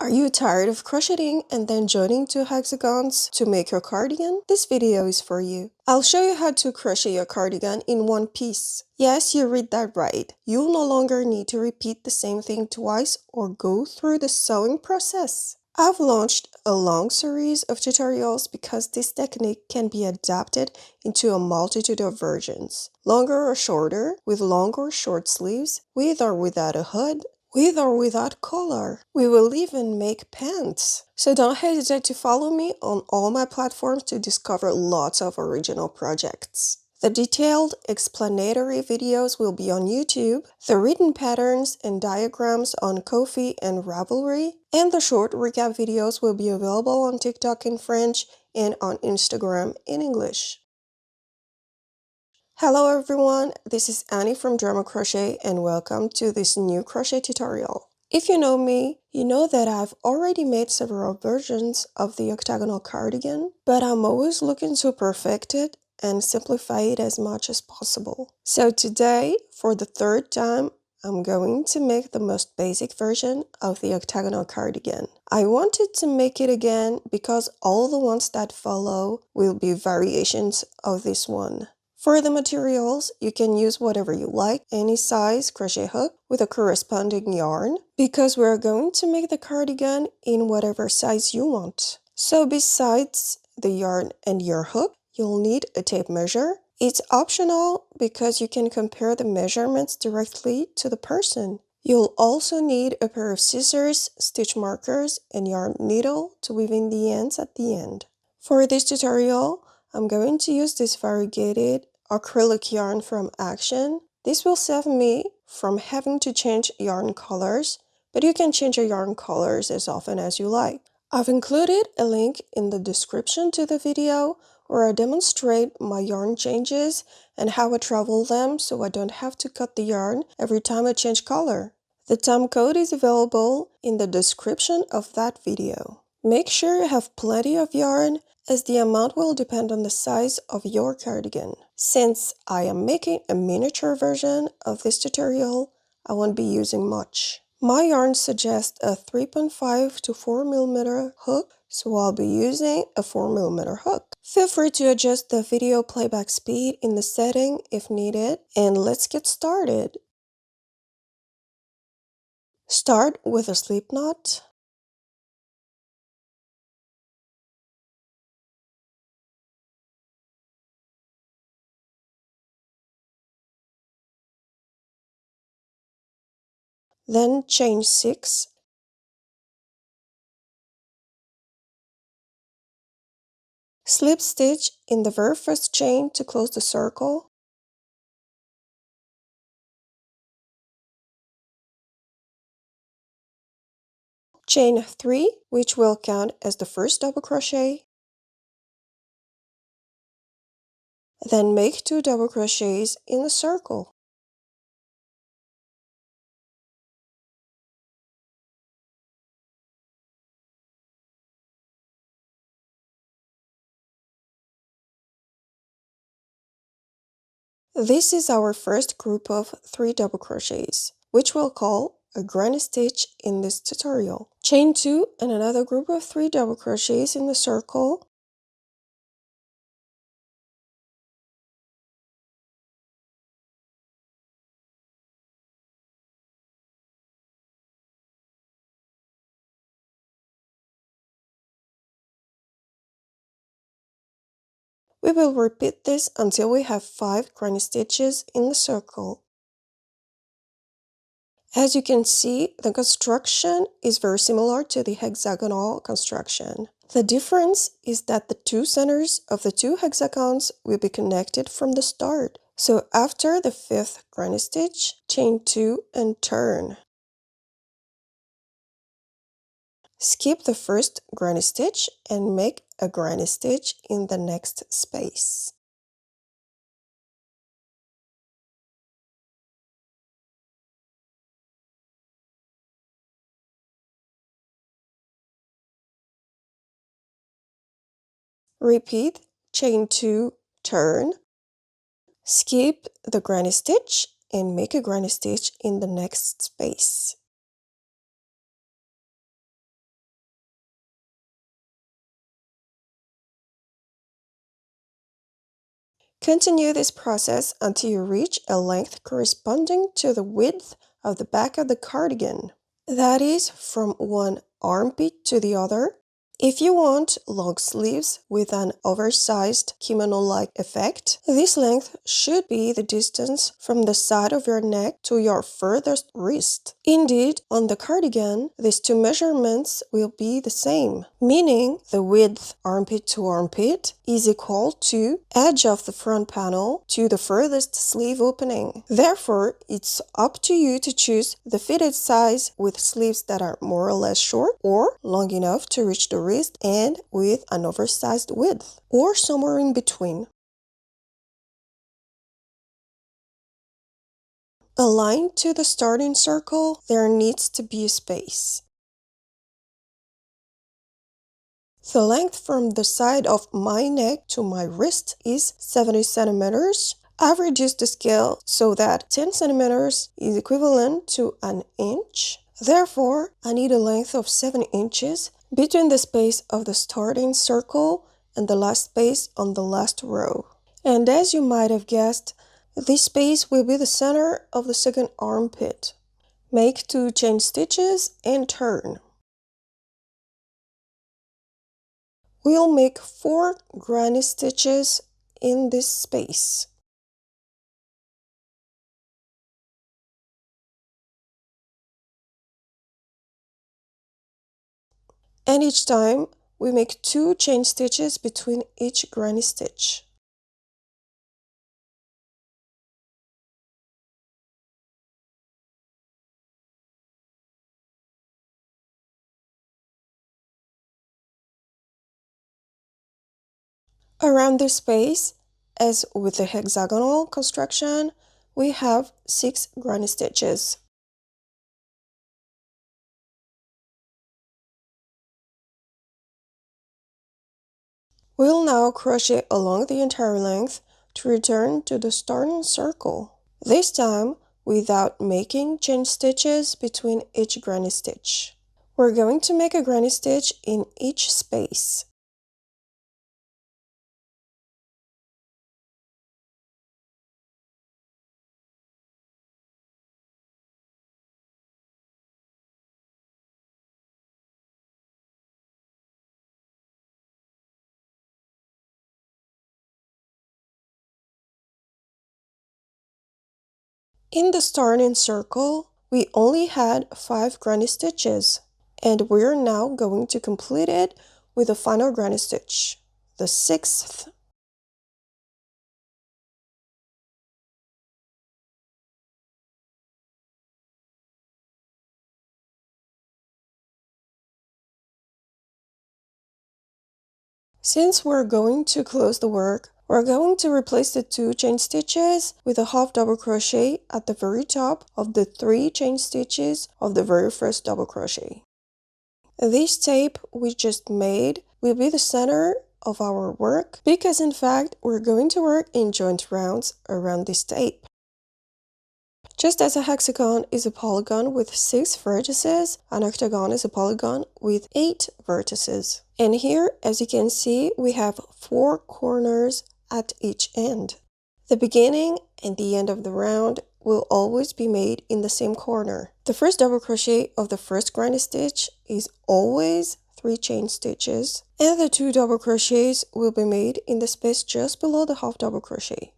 Are you tired of crocheting and then joining two hexagons to make your cardigan? This video is for you. I'll show you how to crochet your cardigan in one piece. Yes, you read that right. You'll no longer need to repeat the same thing twice or go through the sewing process. I've launched a long series of tutorials because this technique can be adapted into a multitude of versions. Longer or shorter, with long or short sleeves, with or without a hood, with or without collar. We will even make pants. So don't hesitate to follow me on all my platforms to discover lots of original projects. The detailed explanatory videos will be on YouTube, the written patterns and diagrams on Ko-fi and Ravelry, and the short recap videos will be available on TikTok in French and on Instagram in English. Hello everyone, this is Annie from Dramacrochet and welcome to this new crochet tutorial. If you know me, you know that I've already made several versions of the octagonal cardigan, but I'm always looking to perfect it and simplify it as much as possible. So today, for the third time, I'm going to make the most basic version of the octagonal cardigan. I wanted to make it again because all the ones that follow will be variations of this one. For the materials, you can use whatever you like, any size crochet hook with a corresponding yarn, because we're going to make the cardigan in whatever size you want. So besides the yarn and your hook, you'll need a tape measure. It's optional because you can compare the measurements directly to the person. You'll also need a pair of scissors, stitch markers, and yarn needle to weave in the ends at the end. For this tutorial, I'm going to use this variegated acrylic yarn from Action. This will save me from having to change yarn colors, but you can change your yarn colors as often as you like. I've included a link in the description to the video where I demonstrate my yarn changes and how I travel them so I don't have to cut the yarn every time I change color. The time code is available in the description of that video. Make sure you have plenty of yarn, as the amount will depend on the size of your cardigan. Since I am making a miniature version of this tutorial, I won't be using much. My yarn suggests a 3.5 to 4mm hook, so I'll be using a 4mm hook. Feel free to adjust the video playback speed in the setting if needed, and let's get started. Start with a slip knot. Then chain 6. Slip stitch in the very first chain to close the circle. Chain 3, which will count as the first double crochet. Then make 2 double crochets in the circle. This is our first group of 3 double crochets, which we'll call a granny stitch in this tutorial. Chain 2 and another group of 3 double crochets in the circle. We will repeat this until we have 5 granny stitches in the circle. As you can see, the construction is very similar to the hexagonal construction. The difference is that the 2 centers of the 2 hexagons will be connected from the start. So after the 5th granny stitch, chain 2 and turn. Skip the first granny stitch and make a granny stitch in the next space. Repeat chain 2, turn, skip the granny stitch and make a granny stitch in the next space. Continue this process until you reach a length corresponding to the width of the back of the cardigan. That is, from one armpit to the other. If you want long sleeves with an oversized kimono-like effect, this length should be the distance from the side of your neck to your furthest wrist. Indeed, on the cardigan, these two measurements will be the same, meaning the width armpit to armpit is equal to edge of the front panel to the furthest sleeve opening. Therefore, it's up to you to choose the fitted size with sleeves that are more or less short or long enough to reach the wrist and with an oversized width, or somewhere in between. Aligned to the starting circle, there needs to be a space. The length from the side of my neck to my wrist is 70 centimeters. I've reduced the scale so that 10 centimeters is equivalent to an inch. Therefore, I need a length of 7 inches between the space of the starting circle and the last space on the last row. And as you might have guessed, this space will be the center of the second armpit. Make 2 chain stitches and turn. We'll make 4 granny stitches in this space. And each time, we make 2 chain stitches between each granny stitch. Around this space, as with the hexagonal construction, we have 6 granny stitches. We'll now crochet along the entire length to return to the starting circle. This time, without making chain stitches between each granny stitch. We're going to make a granny stitch in each space. In the starting circle, we only had 5 granny stitches, and we're now going to complete it with the final granny stitch, the 6th. Since we're going to close the work, we're going to replace the 2 chain stitches with a half double crochet at the very top of the 3 chain stitches of the very first double crochet. This tape we just made will be the center of our work because in fact we're going to work in joint rounds around this tape. Just as a hexagon is a polygon with 6 vertices, an octagon is a polygon with 8 vertices. And here, as you can see, we have 4 corners at each end. The beginning and the end of the round will always be made in the same corner. The first double crochet of the first granny stitch is always 3 chain stitches, and the 2 double crochets will be made in the space just below the half double crochet.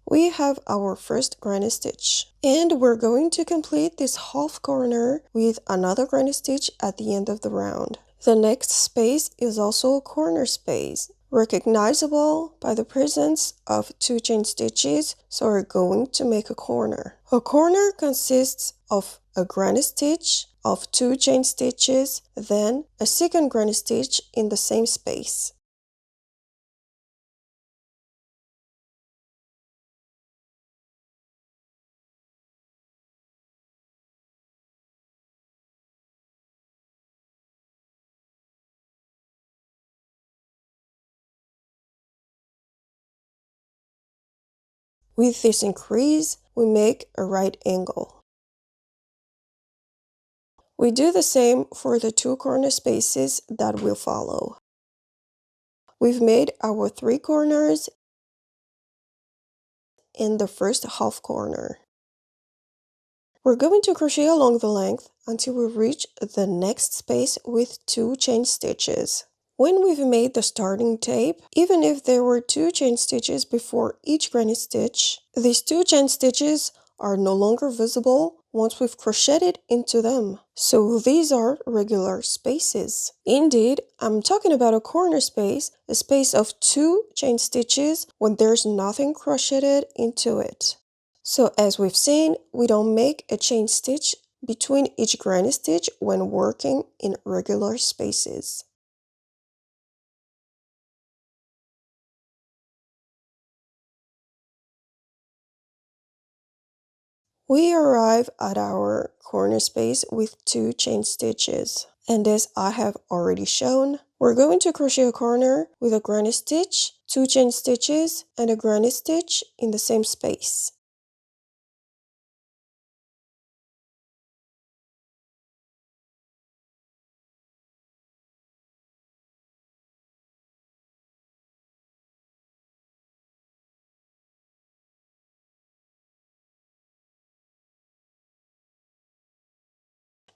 We have our first granny stitch, and we're going to complete this half corner with another granny stitch at the end of the round. The next space is also a corner space, recognizable by the presence of 2 chain stitches, so we're going to make a corner. A corner consists of a granny stitch, of 2 chain stitches, then a second granny stitch in the same space. With this increase, we make a right angle. We do the same for the 2 corner spaces that will follow. We've made our 3 corners in the first half corner. We're going to crochet along the length until we reach the next space with 2 chain stitches. When we've made the starting tape, even if there were 2 chain stitches before each granny stitch, these 2 chain stitches are no longer visible once we've crocheted into them. So these are regular spaces. Indeed, I'm talking about a corner space, a space of 2 chain stitches when there's nothing crocheted into it. So as we've seen, we don't make a chain stitch between each granny stitch when working in regular spaces. We arrive at our corner space with 2 chain stitches. And as I have already shown, we're going to crochet a corner with a granny stitch, 2 chain stitches, and a granny stitch in the same space.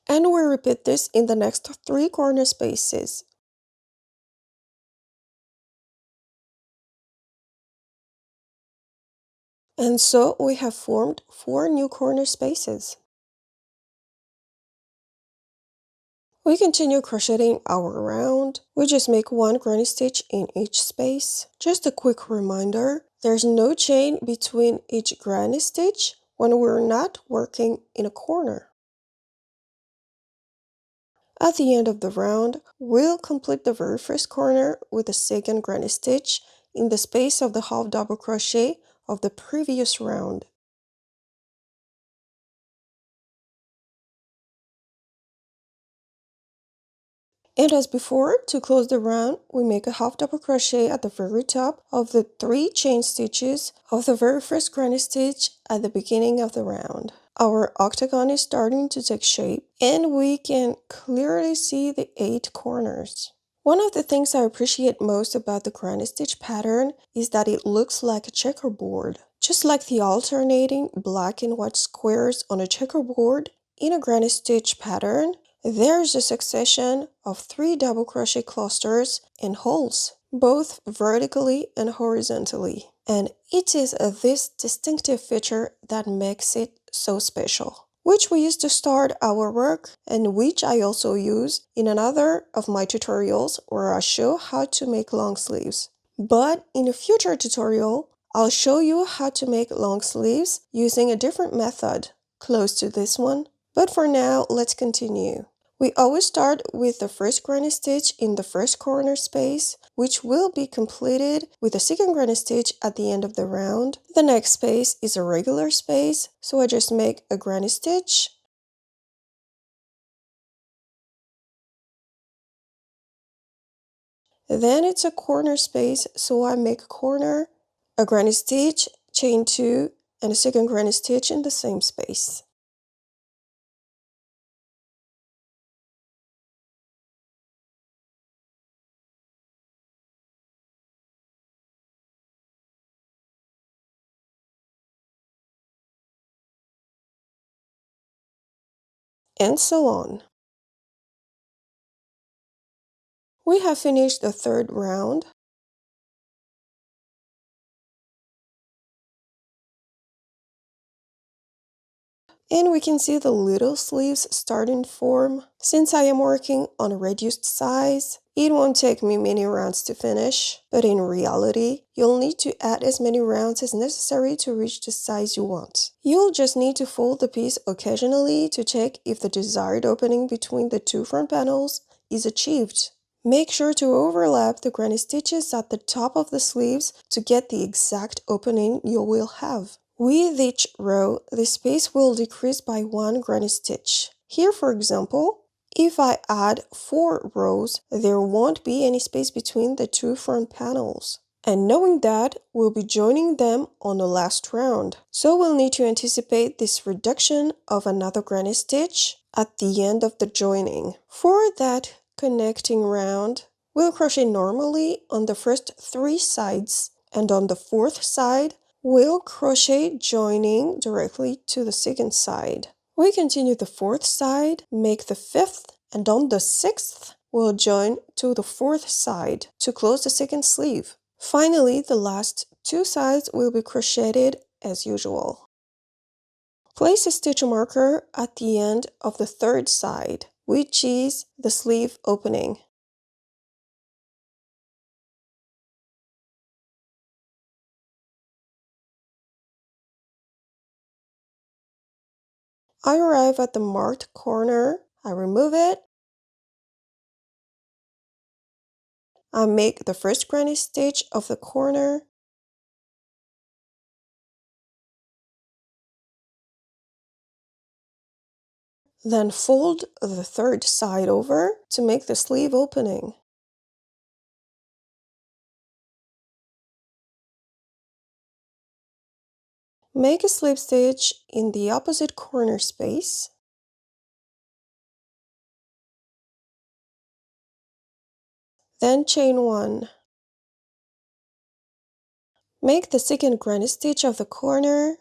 And we repeat this in the next 3 corner spaces. And so we have formed 4 new corner spaces. We continue crocheting our round. We just make 1 granny stitch in each space. Just a quick reminder, there's no chain between each granny stitch when we're not working in a corner. At the end of the round, we'll complete the very first corner with a second granny stitch in the space of the half double crochet of the previous round. And as before, to close the round, we make a half double crochet at the very top of the 3 chain stitches of the very first granny stitch at the beginning of the round. Our octagon is starting to take shape, and we can clearly see the 8 corners. One of the things I appreciate most about the granny stitch pattern is that it looks like a checkerboard. Just like the alternating black and white squares on a checkerboard, in a granny stitch pattern, there's a succession of 3 double crochet clusters and holes, both vertically and horizontally. And it is this distinctive feature that makes it so special, which we use to start our work and which I also use in another of my tutorials where I show how to make long sleeves. But in a future tutorial, I'll show you how to make long sleeves using a different method, close to this one. But for now, let's continue. We always start with the first granny stitch in the first corner space, which will be completed with a second granny stitch at the end of the round. The next space is a regular space, so I just make a granny stitch. Then it's a corner space, so I make a corner, a granny stitch, chain 2, and a second granny stitch in the same space. And so on. We have finished the third round. And we can see the little sleeves starting to form. Since I am working on a reduced size, it won't take me many rounds to finish, but in reality, you'll need to add as many rounds as necessary to reach the size you want. You'll just need to fold the piece occasionally to check if the desired opening between the 2 front panels is achieved. Make sure to overlap the granny stitches at the top of the sleeves to get the exact opening you will have. With each row, the space will decrease by 1 granny stitch. Here, for example, if I add 4 rows, there won't be any space between the 2 front panels. And knowing that, we'll be joining them on the last round. So we'll need to anticipate this reduction of another granny stitch at the end of the joining. For that connecting round, we'll crochet normally on the first 3 sides, and on the 4th side, we'll crochet joining directly to the 2nd side. We continue the 4th side, make the 5th, and on the 6th, we'll join to the 4th side to close the 2nd sleeve. Finally, the last 2 sides will be crocheted as usual. Place a stitch marker at the end of the 3rd side, which is the sleeve opening. I arrive at the marked corner, I remove it, I make the first granny stitch of the corner, then fold the 3rd side over to make the sleeve opening. Make a slip stitch in the opposite corner space, then chain 1. Make the 2nd granny stitch of the corner,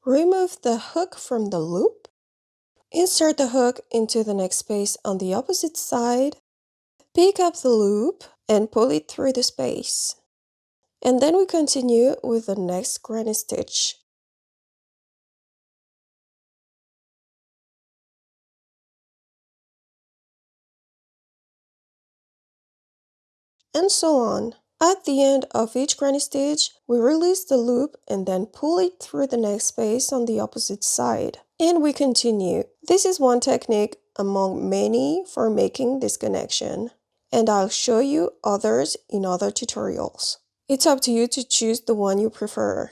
remove the hook from the loop, insert the hook into the next space on the opposite side, pick up the loop and pull it through the space. And then we continue with the next granny stitch. And so on. At the end of each granny stitch, we release the loop and then pull it through the next space on the opposite side. And we continue. This is one technique among many for making this connection, and I'll show you others in other tutorials. It's up to you to choose the one you prefer.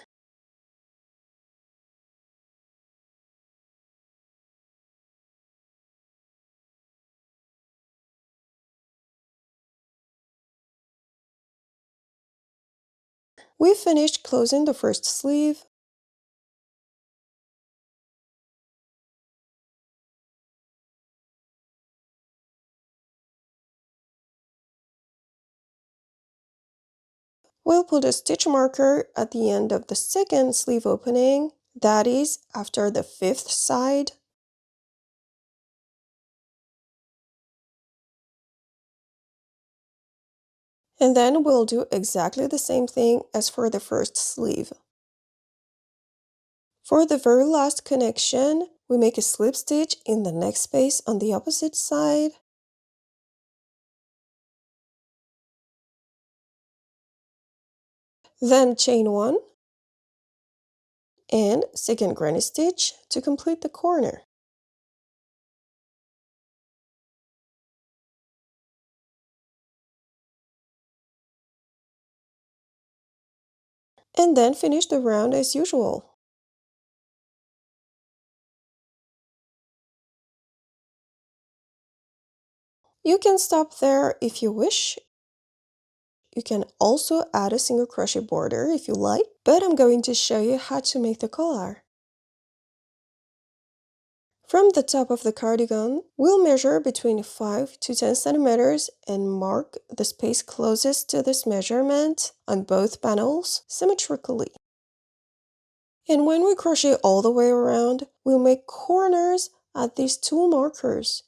We finished closing the first sleeve. We'll put a stitch marker at the end of the 2nd sleeve opening, that is, after the 5th side. And then we'll do exactly the same thing as for the first sleeve. For the very last connection, we make a slip stitch in the next space on the opposite side. Then chain 1 and 2nd granny stitch to complete the corner. And then finish the round as usual. You can stop there if you wish. You can also add a single crochet border if you like, but I'm going to show you how to make the collar. From the top of the cardigan, we'll measure between 5 to 10 centimeters and mark the space closest to this measurement on both panels symmetrically. And when we crochet all the way around, we'll make corners at these 2 markers.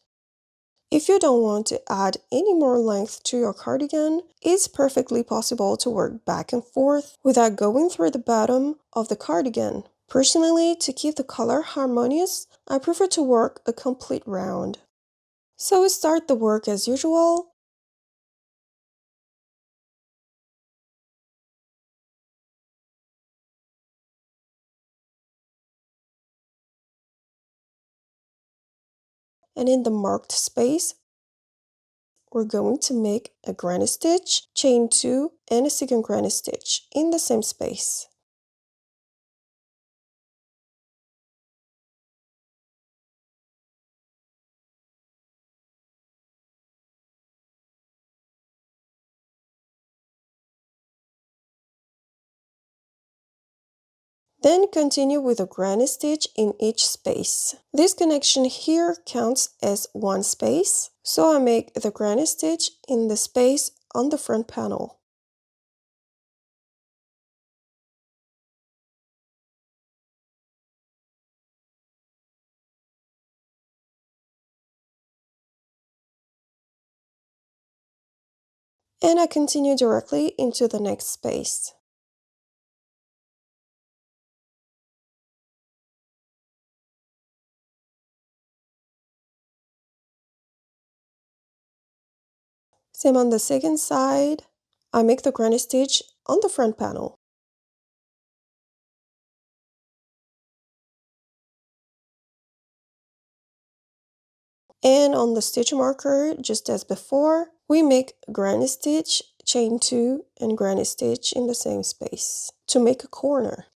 If you don't want to add any more length to your cardigan, it's perfectly possible to work back and forth without going through the bottom of the cardigan. Personally, to keep the color harmonious, I prefer to work a complete round. So we start the work as usual. And in the marked space, we're going to make a granny stitch, chain 2, and a 2nd granny stitch in the same space. Then continue with a granny stitch in each space. This connection here counts as one space, so I make the granny stitch in the space on the front panel. And I continue directly into the next space. Same on the second side, I make the granny stitch on the front panel. And on the stitch marker, just as before, we make granny stitch, chain 2, and granny stitch in the same space to make a corner.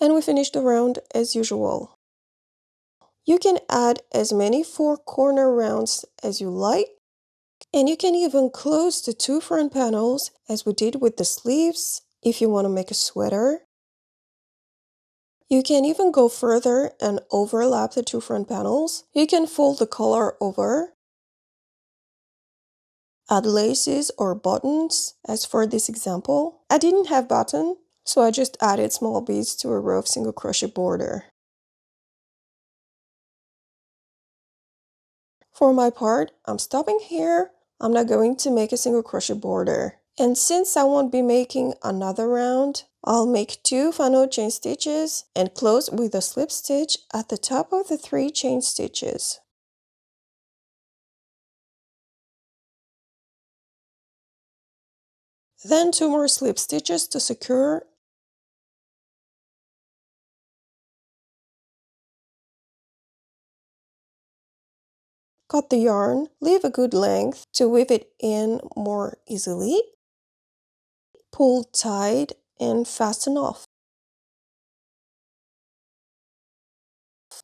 And we finish the round as usual. You can add as many 4 corner rounds as you like, and you can even close the 2 front panels as we did with the sleeves if you want to make a sweater. You can even go further and overlap the 2 front panels. You can fold the collar over, add laces or buttons. As for this example, I didn't have button, so I just added small beads to a row of single crochet border. For my part, I'm stopping here. I'm not going to make a single crochet border. And since I won't be making another round, I'll make 2 final chain stitches and close with a slip stitch at the top of the 3 chain stitches. Then 2 more slip stitches to secure. Cut the yarn, leave a good length to weave it in more easily. Pull tight and fasten off.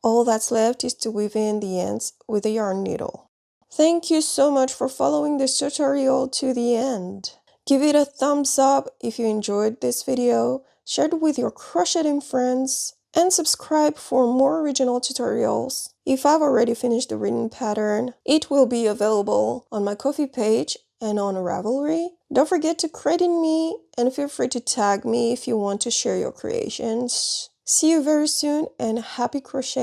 All that's left is to weave in the ends with a yarn needle. Thank you so much for following this tutorial to the end. Give it a thumbs up if you enjoyed this video, share it with your crocheting friends, and subscribe for more original tutorials. If I've already finished the written pattern, it will be available on my Ko-fi page and on Ravelry. Don't forget to credit me and feel free to tag me if you want to share your creations. See you very soon and happy crocheting!